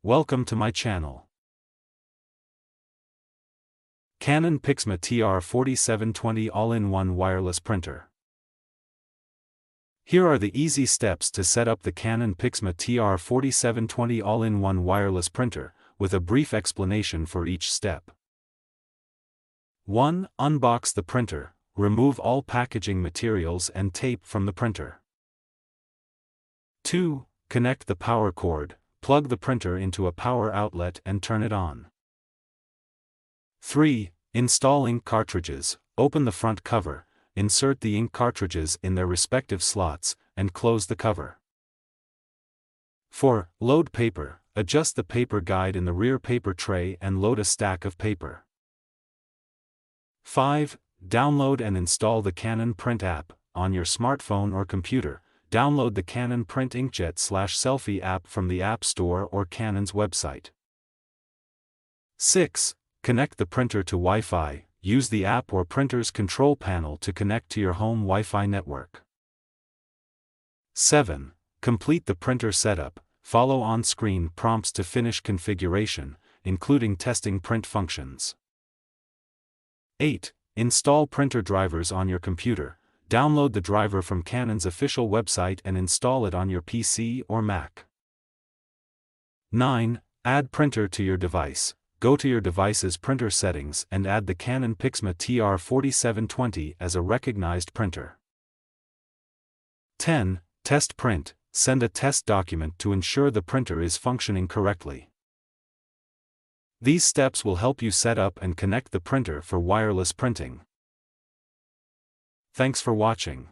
Welcome to my channel. Canon PIXMA TR4720 All-in-One Wireless Printer. Here are the easy steps to set up the Canon PIXMA TR4720 All-in-One Wireless Printer, with a brief explanation for each step. 1. Unbox the printer. Remove all packaging materials and tape from the printer. 2. Connect the power cord. Plug the printer into a power outlet and turn it on. 3. Install ink cartridges. Open the front cover, insert the ink cartridges in their respective slots, and close the cover. 4. Load paper. Adjust the paper guide in the rear paper tray and load a stack of paper. 5. Download and install the Canon Print app. On your smartphone or computer, download the Canon Print Inkjet/Selfie app from the App Store or Canon's website. 6. Connect the printer to Wi-Fi. Use the app or printer's control panel to connect to your home Wi-Fi network. 7. Complete the printer setup. Follow on-screen prompts to finish configuration, including testing print functions. 8. Install printer drivers on your computer. Download the driver from Canon's official website and install it on your PC or Mac. 9. Add printer to your device. Go to your device's printer settings and add the Canon PIXMA TR4720 as a recognized printer. 10. Test print. Send a test document to ensure the printer is functioning correctly. These steps will help you set up and connect the printer for wireless printing. Thanks for watching.